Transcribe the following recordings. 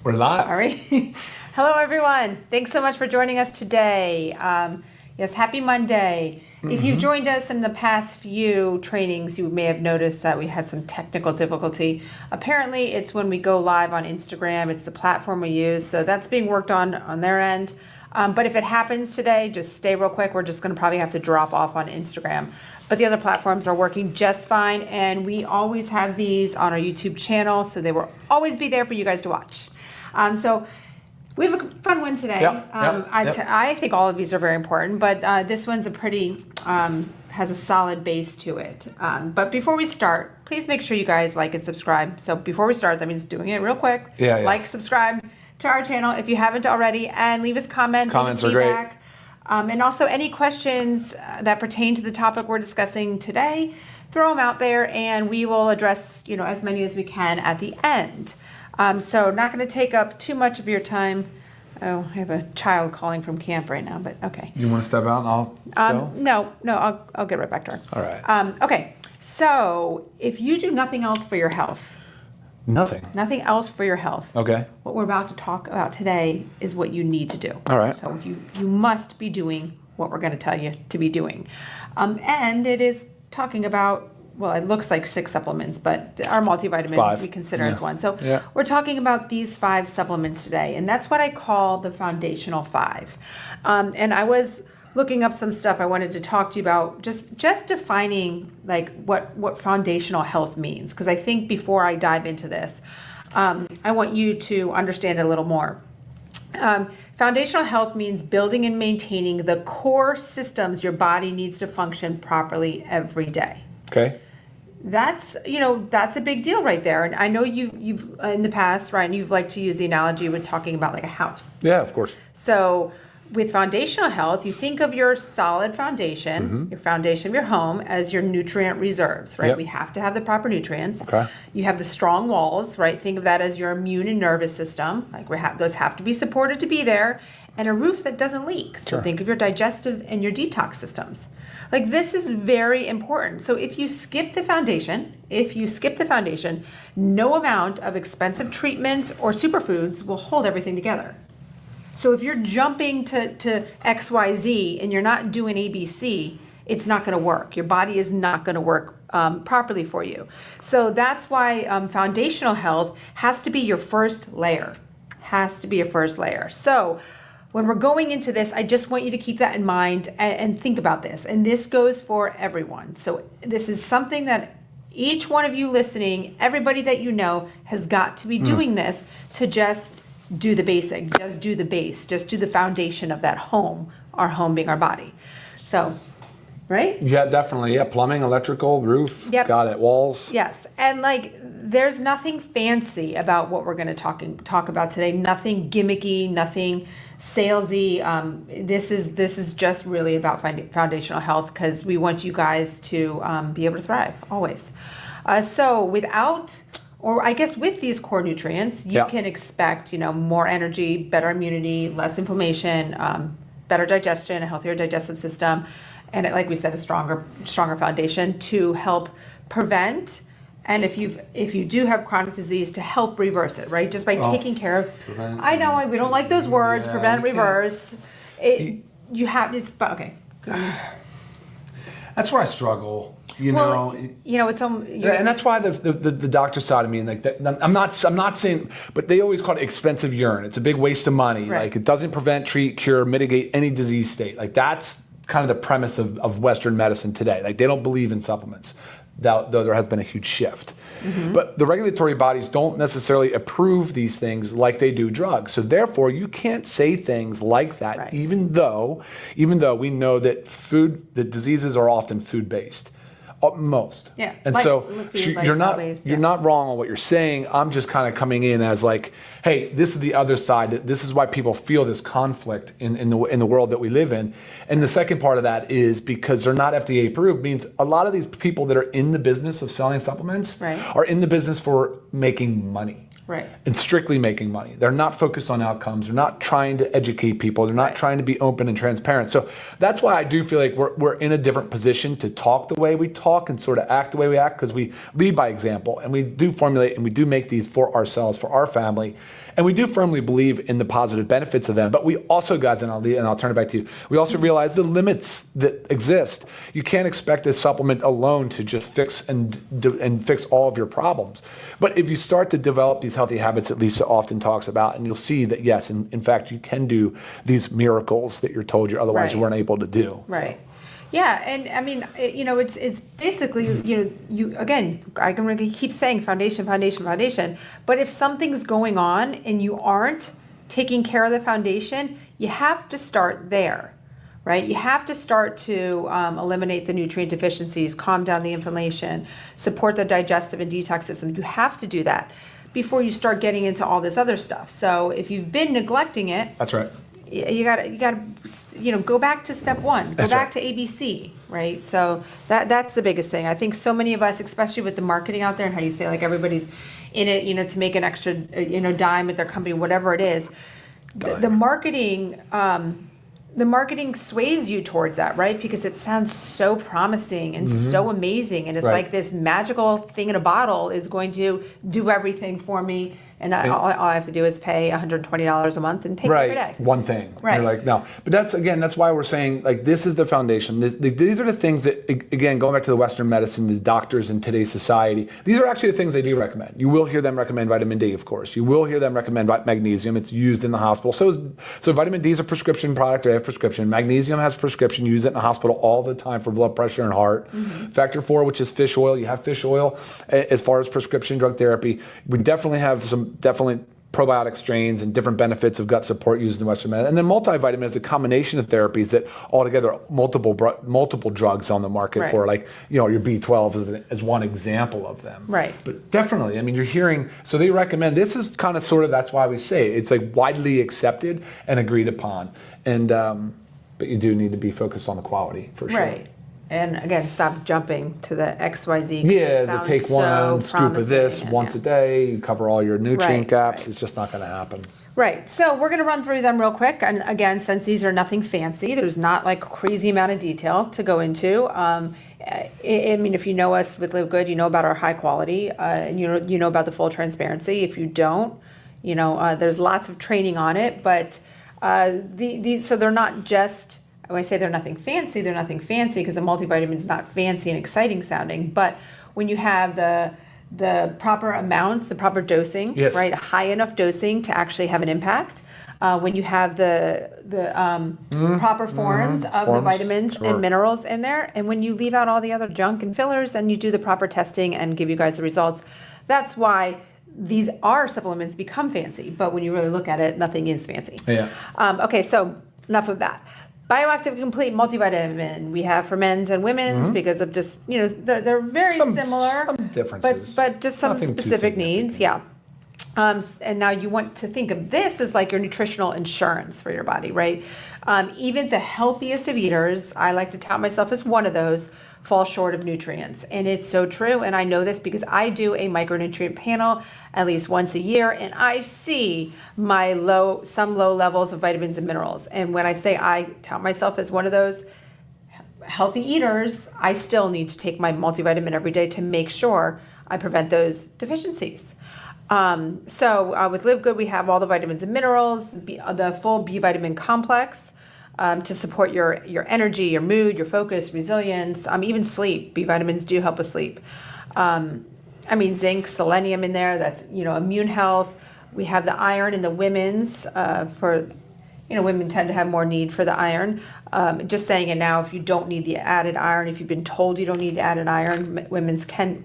We're live. All right. Hello, everyone. Thanks so much for joining us today. Yes, happy Monday. If you've joined us in the past few trainings, you may have noticed that we had some technical difficulty. Apparently, it's when we go live on Instagram. It's the platform we use, so that's being worked on their end. But if it happens today, just stay real quick. We're just going to probably have to drop off on Instagram. But the other platforms are working just fine, and we always have these on our YouTube channel, so they will always be there for you guys to watch. So we have a fun one today. I think all of these are very important, but this one's a pretty, has a solid base to it. But before we start, please make sure you guys like and subscribe. So before we start, that means doing it real quick. Like, subscribe to our channel if you haven't already, and leave us comments. Comments are great. And also any questions that pertain to the topic we're discussing today, throw them out there and we will address, as many as we can at the end. So not going to take up too much of your time. Oh, I have a child calling from camp right now, but okay. You want to step out and I'll go? No, I'll get right back to her. All right. Okay, so if you do nothing else for your health. Nothing else for your health. Okay. What we're about to talk about today is what you need to do. All right. So you must be doing what we're going to tell you to be doing. And it is talking about, well, it looks like 6 supplements, but our multivitamin 5. we consider as one. So Yeah. we're talking about these 5 supplements today, and that's what I call the foundational 5. And I was looking up some stuff I wanted to talk to you about, just defining like what foundational health means, because I think before I dive into this, I want you to understand it a little more. Foundational health means building and maintaining the core systems your body needs to function properly every day. Okay. That's a big deal right there. And I know you've in the past, Ryan, you've liked to use the analogy with talking about like a house. Yeah, of course. So with foundational health, you think of your solid foundation, your foundation of your home, as your nutrient reserves, right? Yep. We have to have the proper nutrients. Okay. You have the strong walls, right? Think of that as your immune and nervous system. Like those have to be supported to be there. And a roof that doesn't leak. So think of your digestive and your detox systems. Like this is very important. So if you skip the foundation, no amount of expensive treatments or superfoods will hold everything together. So if you're jumping to XYZ and you're not doing ABC, it's not going to work. Your body is not going to work properly for you. So that's why foundational health has to be your first layer. So when we're going into this, I just want you to keep that in mind and think about this. And this goes for everyone. So this is something that each one of you listening, everybody that you know, has got to be doing this to just do the basic, just do the base, just do the foundation of that home, our home being our body. So, right? Yeah, definitely. Yeah, plumbing, electrical, roof. Yep. Got it. Walls. Yes, and like there's nothing fancy about what we're going to talk about today. Nothing gimmicky, nothing salesy. This is just really about foundational health, because we want you guys to be able to thrive always. So without, or I guess with these core nutrients, you can expect, more energy, better immunity, less inflammation, better digestion, a healthier digestive system, and like we said, a stronger foundation to help prevent. And if you do have chronic disease, to help reverse it, right? Just by taking care of. Prevent, I know we don't like those words. Prevent, reverse. Okay. That's where I struggle. It's and that's why the doctor side of me, and like that, I'm not saying, but they always call it expensive urine. It's a big waste of money. Right. Like it doesn't prevent, treat, cure, mitigate any disease state. Like that's kind of the premise of Western medicine today. Like they don't believe in supplements, though there has been a huge shift. But the regulatory bodies don't necessarily approve these things like they do drugs. So therefore, you can't say things like that, right. even though we know that the diseases are often food-based. Most. Yeah. And you're not wrong on what you're saying. I'm just kind of coming in as like, hey, this is the other side. This is why people feel this conflict in the world that we live in. And the second part of that is because they're not FDA approved, means a lot of these people that are in the business of selling supplements are in the business for making money. Right. and strictly making money. They're not focused on outcomes. They're not trying to educate people. They're not trying to be open and transparent. So that's why I do feel like we're in a different position to talk the way we talk and sort of act the way we act, because we lead by example, and we do formulate and we do make these for ourselves, for our family, and we do firmly believe in the positive benefits of them. But we also, guys, and I'll turn it back to you, we also realize the limits that exist. You can't expect a supplement alone to just fix and fix all of your problems. But if you start to develop these healthy habits that Lisa often talks about, and you'll see that, yes, in fact, you can do these miracles that you're told you otherwise you weren't able to do. Right. So. Yeah, and I mean, it's basically, you again, I'm going to keep saying foundation, but if something's going on and you aren't taking care of the foundation, you have to start there, right? You have to start to eliminate the nutrient deficiencies, calm down the inflammation, support the digestive and detox system. You have to do that before you start getting into all this other stuff. So if you've been neglecting it, that's right. You gotta go back to step one, go back to ABC, right? So that's the biggest thing. I think so many of us, especially with the marketing out there and how you say like everybody's in it, to make an extra, dime at their company, whatever it is, the marketing sways you towards that, right? Because it sounds so promising and so amazing, and it's like this magical thing in a bottle is going to do everything for me. And all I have to do is pay $120 a month and take it every day. One thing. Right. You're like, no. But that's why we're saying, like, this is the foundation. These are the things that, again, going back to the Western medicine, the doctors in today's society, these are actually the things they do recommend. You will hear them recommend vitamin D, of course. You will hear them recommend magnesium. It's used in the hospital. So vitamin D is a prescription product. They have prescription. Magnesium has prescription. Use it in the hospital all the time for blood pressure and heart. Factor 4, which is fish oil. You have fish oil as far as prescription drug therapy. We definitely have some probiotic strains and different benefits of gut support used in Western medicine. And then multivitamin is a combination of therapies that altogether multiple drugs on the market for, like, your B12 as one example of them. Right. But definitely, I mean, you're hearing, so they recommend, this is kind of sort of, that's why we say it's like widely accepted and agreed upon. And, but you do need to be focused on the quality for sure. Right. And again, stop jumping to the XYZ. Yeah, to take one scoop of this once a day, you cover all your nutrient gaps. Right. It's just not going to happen. Right. So we're going to run through them real quick. And again, since these are nothing fancy, there's not like crazy amount of detail to go into. I mean, if you know us with LiveGood, you know about our high quality, and you know about the full transparency. If you don't, there's lots of training on it. But so they're not just. When I say they're nothing fancy because a multivitamin is not fancy and exciting sounding. But when you have the proper amounts, the proper dosing, right, high enough dosing to actually have an impact. When you have the proper forms of the vitamins and minerals in there, and when you leave out all the other junk and fillers, and you do the proper testing and give you guys the results, that's why these are supplements become fancy. But when you really look at it, nothing is fancy. Yeah. Okay, so enough of that. Bioactive Complete multivitamin we have for men's and women's because of just, they're very similar. Some differences. But just some specific needs, yeah. And now you want to think of this as like your nutritional insurance for your body, right? Even the healthiest of eaters, I like to tout myself as one of those, fall short of nutrients. And it's so true. And I know this because I do a micronutrient panel at least once a year, and I see some low levels of vitamins and minerals. And when I say I tout myself as one of those healthy eaters, I still need to take my multivitamin every day to make sure I prevent those deficiencies. So with LiveGood, we have all the vitamins and minerals, the full B vitamin complex to support your energy, your mood, your focus, resilience, even sleep. B vitamins do help with sleep. Zinc, selenium in there, that's, immune health. We have the iron in the women's for, women tend to have more need for the iron. Just saying it now, if you don't need the added iron, if you've been told you don't need the added iron, women can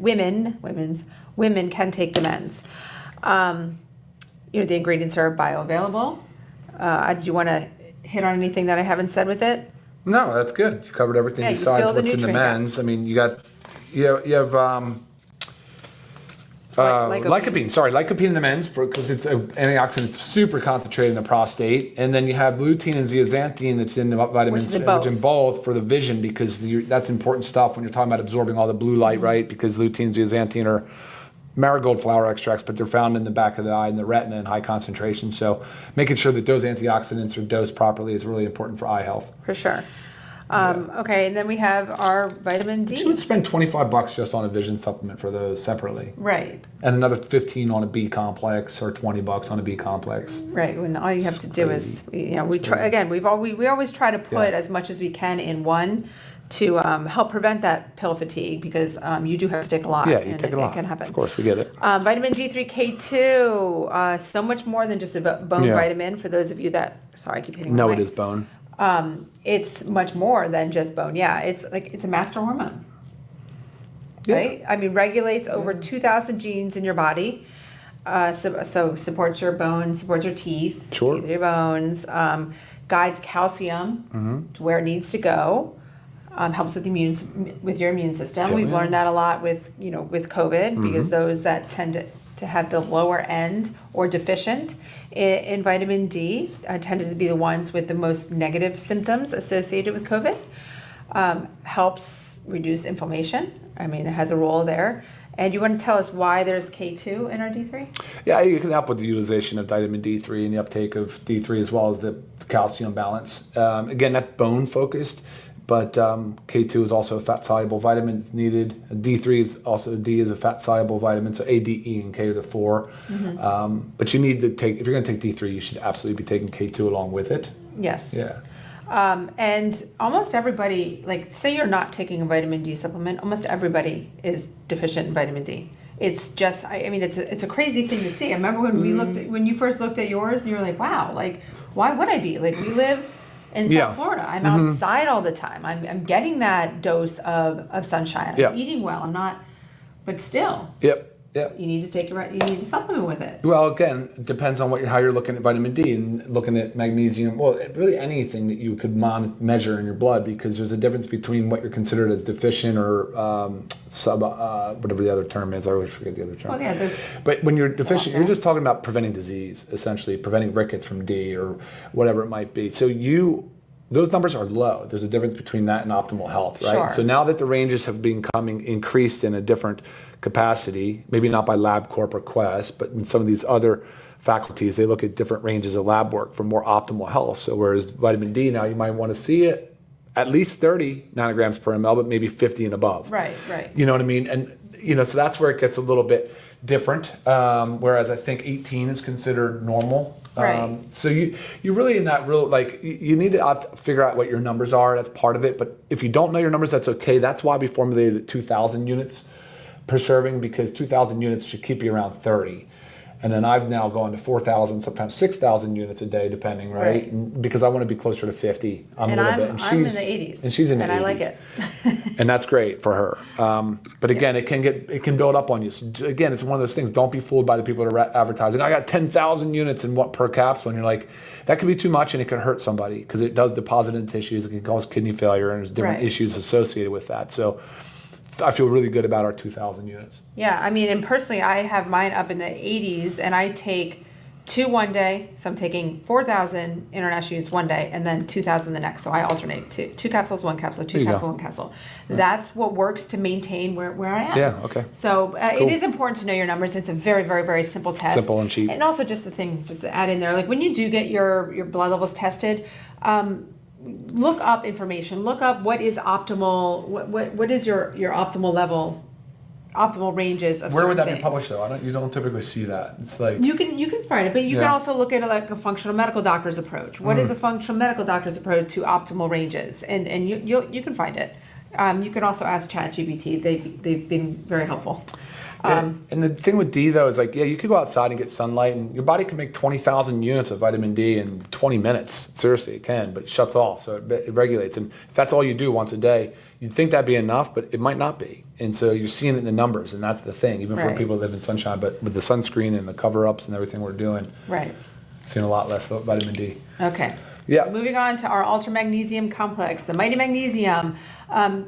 take the men's. The ingredients are bioavailable. Do you want to hit on anything that I haven't said with it? No, that's good. You covered everything besides what's in the men's. Gaps. I mean, you have lycopene. Lycopene in the men's because it's an antioxidant. It's super concentrated in the prostate, and then you have lutein and zeaxanthin that's in the vitamins, which in both for the vision, because that's important stuff when you're talking about absorbing all the blue light, right? Because lutein and zeaxanthin are marigold flower extracts, but they're found in the back of the eye and the retina in high concentration. So making sure that those antioxidants are dosed properly is really important for eye health. For sure. Okay, and then we have our vitamin D. You would spend $25 just on a vision supplement for those separately. Right. And another 15 on a B complex or $20 on a B complex. Right. When all you have to do is, we try again. We always try to put as much as we can in one to help prevent that pill fatigue, because you do have to take a lot. Yeah, you take a lot. It can happen. Of course, we get it. Vitamin D3, K2, so much more than just a bone vitamin. For those of you that, sorry, I keep hitting. No, it is bone. It's much more than just bone. Yeah, it's a master hormone. Yeah. Right? I mean, regulates over 2,000 genes in your body. So supports your bones, supports your teeth, Sure. teeth of your bones, guides calcium to where it needs to go, helps with your immune system. Yeah. We've learned that a lot with COVID, because those that tend to have the lower end or deficient in vitamin D tended to be the ones with the most negative symptoms associated with COVID. Helps reduce inflammation. I mean, it has a role there. And you want to tell us why there's K2 in our D3? Yeah, you can help with the utilization of vitamin D3 and the uptake of D3, as well as the calcium balance. Again, that's bone focused, but K2 is also a fat soluble vitamin. It's needed. D3 is also, D is a fat soluble vitamin, so A, D, E, and K are the four. But you need to take, if you're going to take D3, you should absolutely be taking K2 along with it. Yes. Yeah. And almost everybody, like, say you're not taking a vitamin D supplement, almost everybody is deficient in vitamin D. It's just, I mean, it's a crazy thing to see. I remember when you first looked at yours, and you were like, wow, like, why would I be? Like, we live in South Florida. I'm outside all the time. I'm getting that dose of sunshine. I'm eating well. I'm not, but still. Yep. You need to you need to supplement with it. Well, again, it depends on how you're looking at vitamin D and looking at magnesium. Well, really anything that you could measure in your blood, because there's a difference between what you're considered as deficient or whatever the other term is. I always forget the other term. Well, yeah, but when you're deficient, you're just talking about preventing disease, essentially preventing rickets from D or whatever it might be. So those numbers are low. There's a difference between that and optimal health, right? Sure. So now that the ranges have been increased in a different capacity, maybe not by LabCorp or Quest, but in some of these other faculties, they look at different ranges of lab work for more optimal health. So whereas vitamin D now, you might want to see it at least 30 nanograms per ml, but maybe 50 and above. Right. You know what I mean? And, so that's where it gets a little bit different. Whereas I think 18 is considered normal. Right. So you're really in that you need to figure out what your numbers are. That's part of it. But if you don't know your numbers, that's okay. That's why we formulated at 2,000 units per serving, because 2,000 units should keep you around 30. And then I've now gone to 4,000, sometimes 6,000 units a day, depending, right? Because I want to be closer to 50. I'm in the 80s. And she's in the 80s. And I like it. And that's great for her. But again, it can build up on you. So again, it's one of those things. Don't be fooled by the people that are advertising. I got 10,000 units in what per capsule, and you're like, that could be too much, and it could hurt somebody, because it does deposit in tissues. It can cause kidney failure, and there's different issues associated with that. So I feel really good about our 2,000 units. Yeah, I mean, and personally, I have mine up in the 80s, and I take 2 one day, so I'm taking 4,000 international units one day, and then 2,000 the next. So I alternate two capsules, 1 capsule, 2 capsules, 1 capsule. Right. That's what works to maintain where I am. Yeah, okay. So cool. It is important to know your numbers. It's a very, very, very simple test. Simple and cheap. And also just to add in there, like when you do get your blood levels tested, look up information. Look up what is optimal. What is your optimal level, optimal ranges of. Where would that things. be published though? You don't typically see that. It's like you can find it, but you can also look at like a functional medical doctor's approach. What is a functional medical doctor's approach to optimal ranges, and you can find it. You can also ask ChatGPT. They've been very helpful. And the thing with D though is you could go outside and get sunlight, and your body can make 20,000 units of vitamin D in 20 minutes. Seriously, it can, but it shuts off, so it regulates. And if that's all you do once a day, you'd think that'd be enough, but it might not be. And so you're seeing it in the numbers, and that's the thing, even for people that live in sunshine. But with the sunscreen and the cover-ups and everything we're doing, seeing a lot less vitamin D. Okay. Yeah. Moving on to our ultra magnesium complex, the mighty magnesium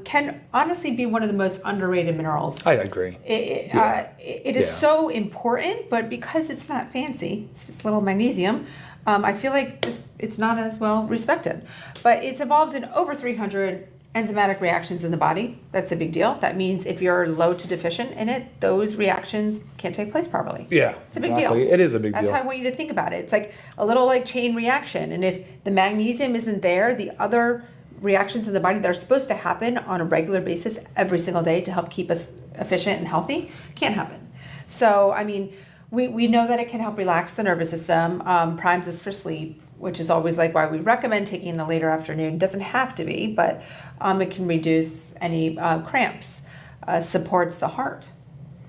can honestly be one of the most underrated minerals. I agree. It is so important, but because it's not fancy, it's just little magnesium. I feel like it's not as well respected. But it's involved in over 300 enzymatic reactions in the body. That's a big deal. That means if you're low to deficient in it, those reactions can't take place properly. Yeah, it's a big deal. It is a big deal. That's how I want you to think about it. It's like a little like chain reaction. And if the magnesium isn't there, the other reactions in the body that are supposed to happen on a regular basis every single day to help keep us efficient and healthy can't happen. So, I mean, we know that it can help relax the nervous system, primes us for sleep, which is always like why we recommend taking in the later afternoon. Doesn't have to be, but it can reduce any cramps, supports the heart,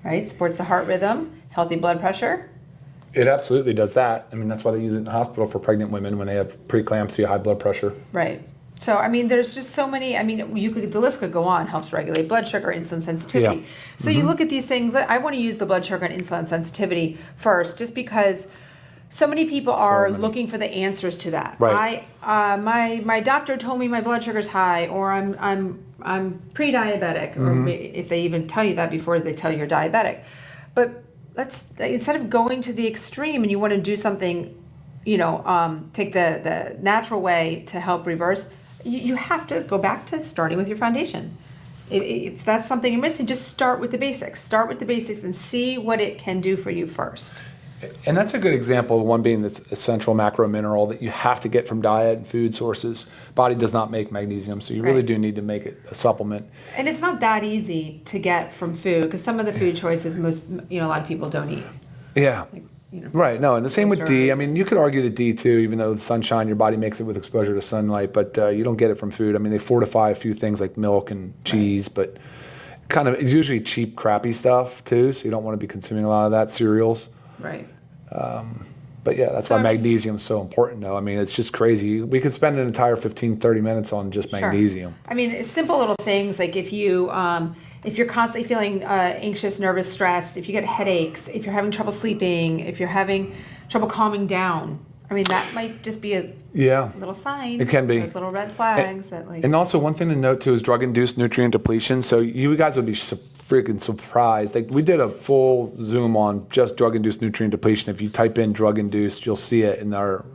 right? Supports the heart rhythm, healthy blood pressure. It absolutely does that. I mean, that's why they use it in the hospital for pregnant women when they have preeclampsia, high blood pressure. Right. So, I mean, there's just so many, I mean, the list could go on, helps regulate blood sugar, insulin sensitivity. Yeah. So you look at these things, I want to use the blood sugar and insulin sensitivity first, just because so many people are looking for the answers to that. Right. My doctor told me my blood sugar's high, or I'm pre-diabetic, or if they even tell you that before they tell you you're diabetic. But instead of going to the extreme and you want to do something, take the natural way to help reverse, you have to go back to starting with your foundation. If that's something you're missing, just start with the basics. Start with the basics and see what it can do for you first. And that's a good example of one being this essential macro mineral that you have to get from diet and food sources. Body does not make magnesium, so you really do need to make it a supplement. And it's not that easy to get from food, because some of the food choices a lot of people don't eat. Yeah. Right, no, and the same with D. I mean, you could argue that D too, even though the sunshine, your body makes it with exposure to sunlight, but you don't get it from food. I mean, they fortify a few things like milk and cheese, but it's usually cheap, crappy stuff too, so you don't want to be consuming a lot of that, cereals. Right. But yeah, that's why magnesium is so important though. I mean, it's just crazy. We could spend an entire 15, 30 minutes on just magnesium. I mean, it's simple little things like if you're constantly feeling anxious, nervous, stressed, if you get headaches, if you're having trouble sleeping, if you're having trouble calming down, I mean, that might just be a little sign. It can be. Those little red flags. And also one thing to note too is drug-induced nutrient depletion. So you guys would be freaking surprised. Like we did a full Zoom on just drug-induced nutrient depletion. If you type in drug-induced, you'll see it in our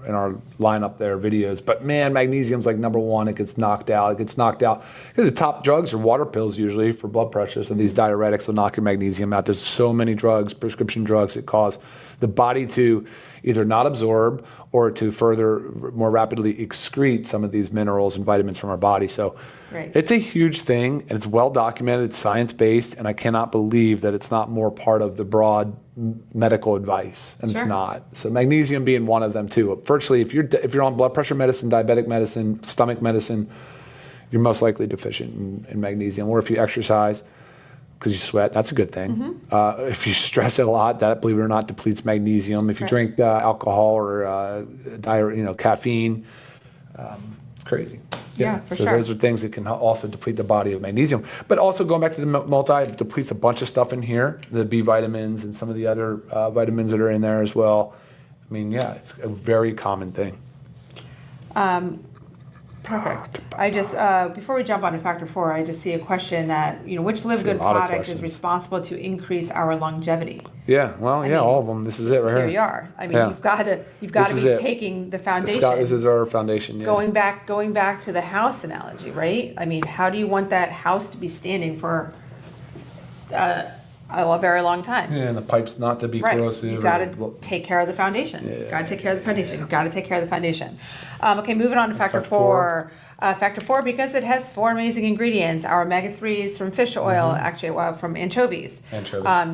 lineup there, videos. But man, magnesium's like number one. It gets knocked out. The top drugs are water pills usually for blood pressure. So these diuretics will knock your magnesium out. There's so many drugs, prescription drugs, that cause the body to either not absorb or to more rapidly excrete some of these minerals and vitamins from our body. So it's a huge thing, and it's well documented, it's science-based, and I cannot believe that it's not more part of the broad medical advice, and it's not. So magnesium being one of them too. Virtually, if you're on blood pressure medicine, diabetic medicine, stomach medicine, you're most likely deficient in magnesium. Or if you exercise, because you sweat, that's a good thing. If you stress it a lot, that, believe it or not, depletes magnesium. If you drink alcohol or caffeine, it's crazy. Yeah, for so sure. Those are things that can also deplete the body of magnesium. But also going back to the multi, it depletes a bunch of stuff in here, the B vitamins and some of the other vitamins that are in there as well. I mean, yeah, it's a very common thing. Perfect. I just, before we jump on to factor 4, I just see a question that, which LiveGood product is responsible to increase our longevity? Yeah, well, all of them. This is it right here. Here we are. I mean, you've got to be taking the foundation. This is our foundation. Yeah. Going back to the house analogy, right? I mean, how do you want that house to be standing for a very long time? Yeah, and the pipes not to be corrosive. You've got to take care of the foundation. You've got to take care of the foundation. You've got to take care of the foundation. Okay, moving on to factor 4. Factor 4, because it has 4 amazing ingredients. Our omega-3s from fish oil, from anchovies.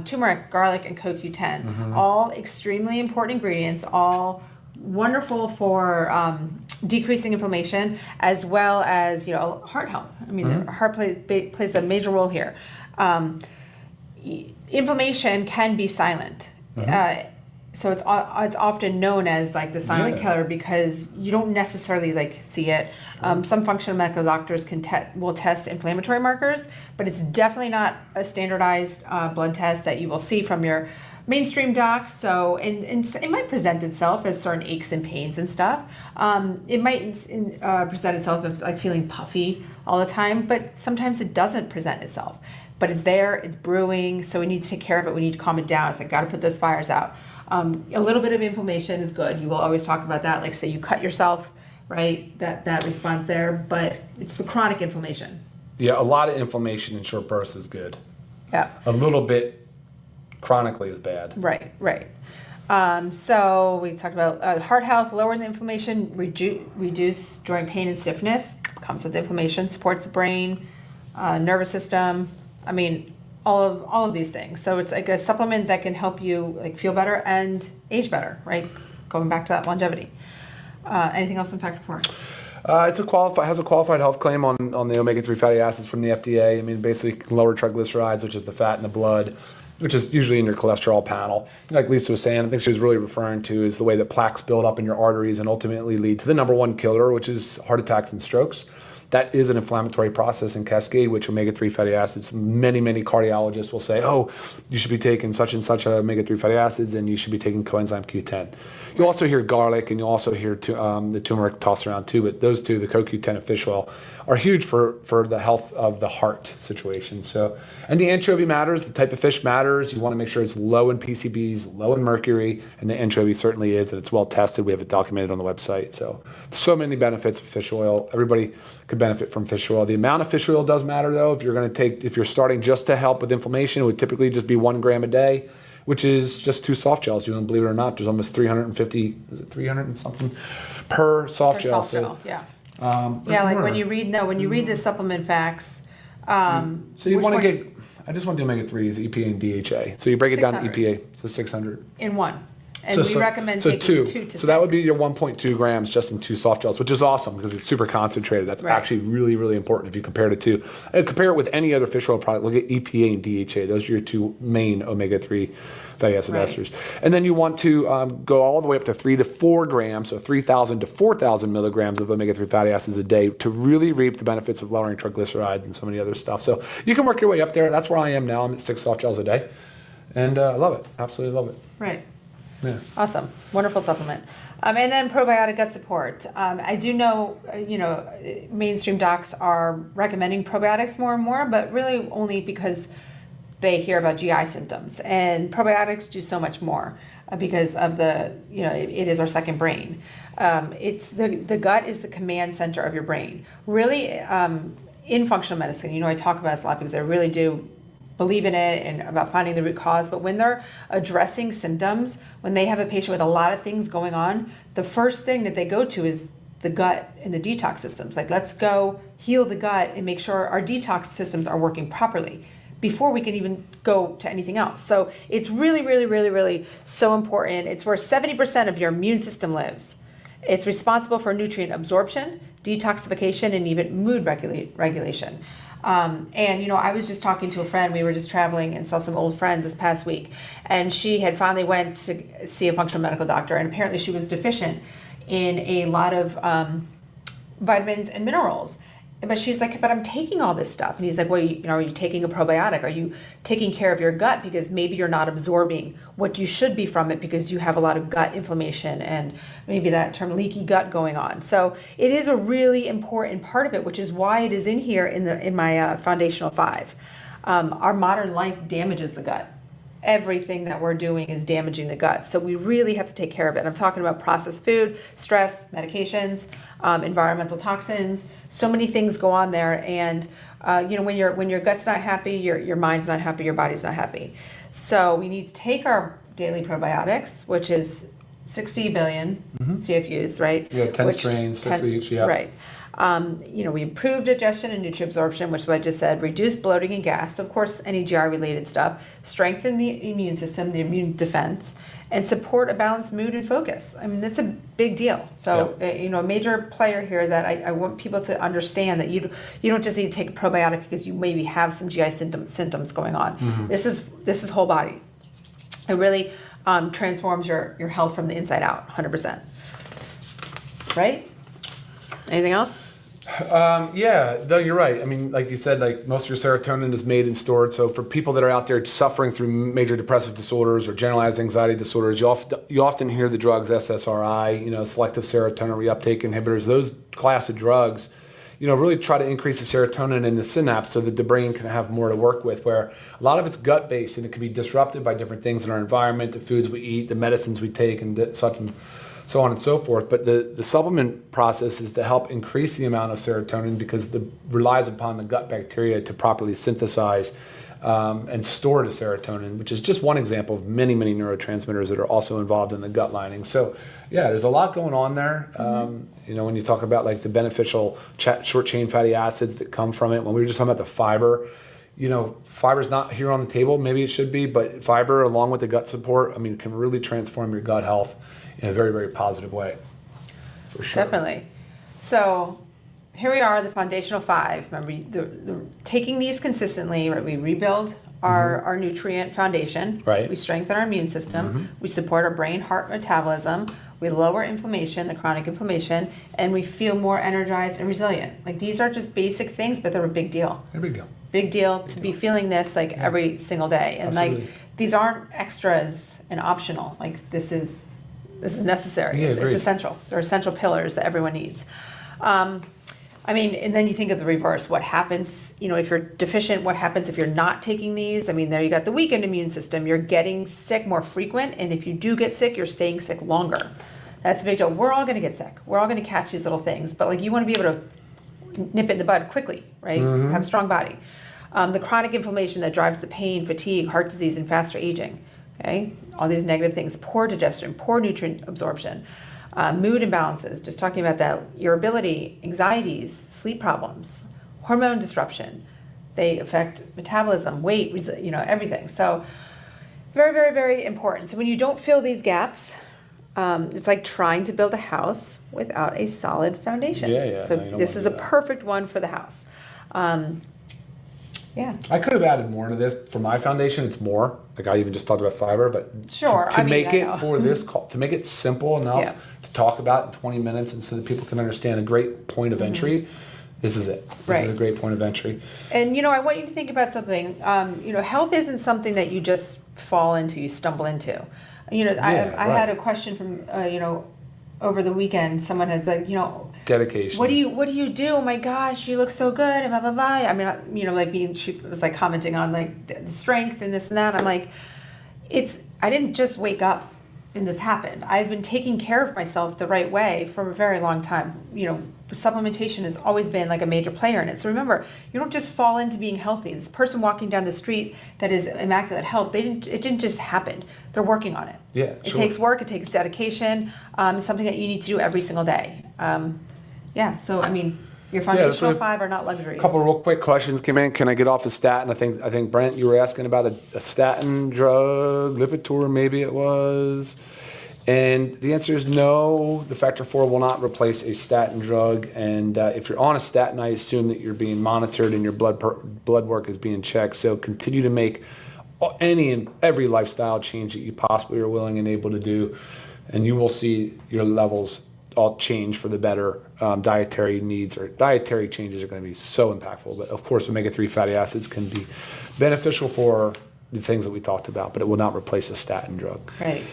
Turmeric, garlic, and CoQ10. All extremely important ingredients, all wonderful for decreasing inflammation, as well as heart health. I mean, the heart plays a major role here. Inflammation can be silent. So it's often known as like the silent killer, because you don't necessarily see it. Some functional medical doctors will test inflammatory markers, but it's definitely not a standardized blood test that you will see from your mainstream doc. So and it might present itself as certain aches and pains and stuff. It might present itself as like feeling puffy all the time, but sometimes it doesn't present itself. But it's there, it's brewing, so we need to take care of it. We need to calm it down. It's like, got to put those fires out. A little bit of inflammation is good. You will always talk about that. Like, say you cut yourself right? That response there, but it's the chronic inflammation. Yeah, a lot of inflammation in short bursts is good. Yeah. A little bit chronically is bad. Right. So we talked about heart health, lower the inflammation, reduce joint pain and stiffness, comes with inflammation, supports the brain, nervous system. I mean, all of these things. So it's like a supplement that can help you like feel better and age better, right? Going back to that longevity. Anything else in Factor 4? Has a qualified health claim on the omega-3 fatty acids from the FDA. I mean, basically lower triglycerides, which is the fat in the blood, which is usually in your cholesterol panel. Like Lisa was saying, I think she was really referring to is the way that plaques build up in your arteries and ultimately lead to the number one killer, which is heart attacks and strokes. That is an inflammatory process in cascade, which omega-3 fatty acids, many cardiologists will say, oh, you should be taking such and such omega-3 fatty acids and you should be taking coenzyme Q10. You'll also hear garlic and you'll also hear the turmeric tossed around too, but those two, the CoQ10 and fish oil, are huge for the health of the heart situation. So, and the anchovy matters, the type of fish matters. You want to make sure it's low in PCBs, low in mercury, and the anchovy certainly is, and it's well tested. We have it documented on the website. So many benefits of fish oil. Everybody could benefit from fish oil. The amount of fish oil does matter though. If you're starting just to help with inflammation, it would typically just be 1 gram a day, which is just 2 soft gels. You don't believe it or not, there's almost 350, is it 300 and something per soft gel? Yeah. Yeah, like when you read the supplement facts. So you want to get, I just want to do omega-3s, EPA and DHA. So you break it down to 600. EPA, so 600. In one. And we recommend taking 2 to 6. So that would be your 1.2 grams just in 2 soft gels, which is awesome because it's super concentrated. That's actually really, really important if you compare it to, compare it with any other fish oil product. Look at EPA and DHA. Those are your 2 main omega-3 fatty acid esters. And then you want to go all the way up to 3 to 4 grams, so 3,000 to 4,000 milligrams of omega-3 fatty acids a day to really reap the benefits of lowering triglycerides and so many other stuff. So you can work your way up there. That's where I am now. I'm at 6 soft gels a day. And I love it. Absolutely love it. Right. Yeah. Awesome. Wonderful supplement. And then probiotic gut support. I do know, mainstream docs are recommending probiotics more and more, but really only because they hear about GI symptoms. And probiotics do so much more because of it is our second brain. It's the gut is the command center of your brain. Really, in functional medicine, I talk about this a lot because I really do believe in it and about finding the root cause. But when they're addressing symptoms, when they have a patient with a lot of things going on, the first thing that they go to is the gut and the detox systems. Like, let's go heal the gut and make sure our detox systems are working properly before we can even go to anything else. So it's really, really, really, really so important. It's where 70% of your immune system lives. It's responsible for nutrient absorption, detoxification, and even mood regulation. I was just talking to a friend. We were just traveling and saw some old friends this past week, and she had finally went to see a functional medical doctor, and apparently she was deficient in a lot of vitamins and minerals. But she's like, but I'm taking all this stuff. And he's like, well, are you taking a probiotic? Are you taking care of your gut? Because maybe you're not absorbing what you should be from it because you have a lot of gut inflammation and maybe that term leaky gut going on. So it is a really important part of it, which is why it is in here in my foundational 5. Our modern life damages the gut. Everything that we're doing is damaging the gut. So we really have to take care of it. I'm talking about processed food, stress, medications, environmental toxins. So many things go on there. And when your gut's not happy, your mind's not happy, your body's not happy. So we need to take our daily probiotics, which is 60 billion CFUs, right? Yeah, 10 strains, 6 each, yeah. Right. We improve digestion and nutrient absorption, which is what I just said, reduce bloating and gas, of course, any GI-related stuff, strengthen the immune system, the immune defense, and support a balanced mood and focus. I mean, that's a big deal. So, a major player here that I want people to understand that you don't just need to take a probiotic because you maybe have some GI symptoms going on. Mm-hmm. This is whole body. It really transforms your health from the inside out, 100%. Right? Anything else? Though you're right. I mean, like you said, like most of your serotonin is made and stored. So for people that are out there suffering through major depressive disorders or generalized anxiety disorders, you often hear the drugs SSRI, selective serotonin reuptake inhibitors. Those class of drugs, really try to increase the serotonin in the synapse so that the brain can have more to work with, where a lot of it's gut-based and it can be disrupted by different things in our environment, the foods we eat, the medicines we take, and such and so on and so forth. But the supplement process is to help increase the amount of serotonin because it relies upon the gut bacteria to properly synthesize and store the serotonin, which is just one example of many, many neurotransmitters that are also involved in the gut lining. So yeah, there's a lot going on there. When you talk about like the beneficial short chain fatty acids that come from it, when we were just talking about the fiber, fiber's not here on the table, maybe it should be, but fiber along with the gut support, can really transform your gut health in a very, very positive way, for sure. Definitely. So here we are, the foundational 5. Remember, taking these consistently, right? We rebuild our nutrient foundation. Right. We strengthen our immune system. We support our brain, heart metabolism. We lower inflammation, the chronic inflammation, and we feel more energized and resilient. Like these are just basic things, but they're a big deal. There we go. Big deal to be feeling this like every single day. And Absolutely. like these aren't extras and optional. Like this is necessary. Yeah, it's essential. They're essential pillars that everyone needs. And then you think of the reverse. What happens, if you're deficient, what happens if you're not taking these? There you got the weakened immune system. You're getting sick more frequent. And if you do get sick, you're staying sick longer. That's a big deal. We're all going to get sick. We're all going to catch these little things. But you want to be able to nip it in the bud quickly, right? Have a strong body. The chronic inflammation that drives the pain, fatigue, heart disease, and faster aging. Okay? All these negative things. Poor digestion, poor nutrient absorption. Mood imbalances, just talking about that, irritability, anxieties, sleep problems, hormone disruption. They affect metabolism, weight, everything. So very, very, very important. So when you don't fill these gaps, it's like trying to build a house without a solid foundation. Yeah. So this is a perfect one for the house. Yeah. I could have added more to this. For my foundation, it's more. Like I even just talked about fiber, but Sure. to make it for this call, to make it simple enough to talk about in 20 minutes and so that people can understand a great point of entry, this is it. This is a great point of entry. And, I want you to think about something. Health isn't something that you just fall into, you stumble into. I had a question from, over the weekend. Someone had said, dedication. What do you do? Oh my gosh, you look so good. And blah, blah, blah. She was like commenting on like the strength and this and that. I'm like, I didn't just wake up and this happened. I've been taking care of myself the right way for a very long time. Supplementation has always been like a major player in it. So remember, you don't just fall into being healthy. This person walking down the street that is immaculate health, it didn't just happen. They're working on it. Yeah, It takes work, it takes dedication. It's something that you need to do every single day. So your foundational 5 are not luxuries. A couple of real quick questions came in. Can I get off the statin? I think Brent, you were asking about a statin drug, Lipitor maybe it was. And the answer is no. The factor 4 will not replace a statin drug. And if you're on a statin, I assume that you're being monitored and your blood work is being checked. So continue to make any and every lifestyle change that you possibly are willing and able to do, and you will see your levels all change for the better. Dietary needs or dietary changes are going to be so impactful. But of course, omega-3 fatty acids can be beneficial for the things that we talked about, but it will not replace a statin drug. Right.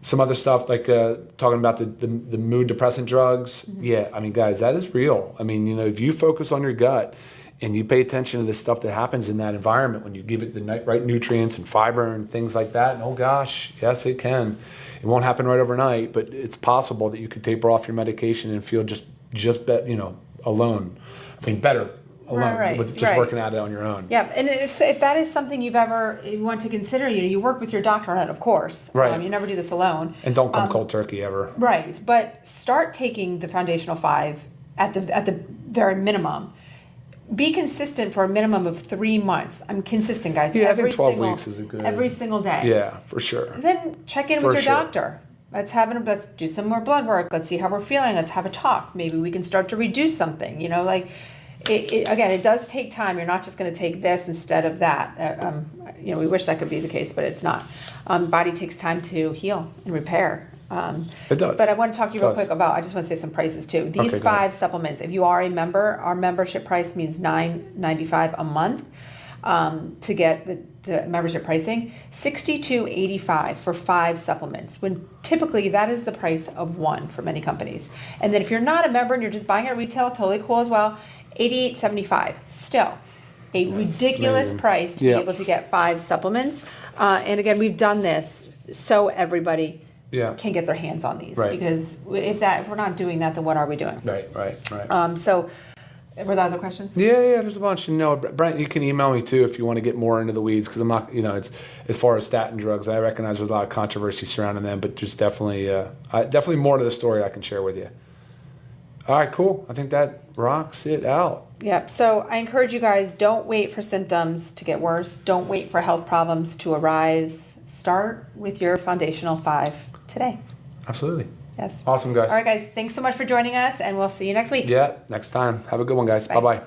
Some other stuff like talking about the mood depressant drugs. Yeah, guys, that is real. If you focus on your gut and you pay attention to the stuff that happens in that environment when you give it the right nutrients and fiber and things like that, and oh gosh, yes, it can. It won't happen right overnight, but it's possible that you could taper off your medication and feel just alone. Better alone, with just working at it on your own. Yeah, and if that is something you want to consider, you work with your doctor on it, of course. Right. You never do this alone. And don't come cold turkey ever. Right, but start taking the foundational 5 at the very minimum. Be consistent for a minimum of 3 months. I'm consistent, guys. Yeah, I think 12 weeks is a good. Every single day. Yeah, for sure. And then check in with your doctor. Let's do some more blood work. Let's see how we're feeling. Let's have a talk. Maybe we can start to reduce something. Again, it does take time. You're not just going to take this instead of that. We wish that could be the case, but it's not. Body takes time to heal and repair. It does. But I want to talk to you real quick about, I just want to say some prices too. These 5 supplements, if you are a member, our membership price means $9.95 a month to get the membership pricing, $62.85 for 5 supplements, when typically that is the price of one for many companies. And then if you're not a member and you're just buying at retail, totally cool as well, $88.75. Still a ridiculous price to be able to get 5 supplements. And again, we've done this so everybody Yeah. can get their hands on these. Right. Because if we're not doing that, then what are we doing? Right. So, were there other questions? Yeah, there's a bunch. Brent, you can email me too if you want to get more into the weeds, because I'm not, it's as far as statin drugs, I recognize there's a lot of controversy surrounding them, but there's definitely more to the story I can share with you. All right, cool. I think that rocks it out. Yep. So I encourage you guys, don't wait for symptoms to get worse. Don't wait for health problems to arise. Start with your foundational 5 today. Absolutely. Yes. Awesome, guys. All right, guys. Thanks so much for joining us, and we'll see you next week. Yeah, next time. Have a good one, guys. Bye. Bye-bye.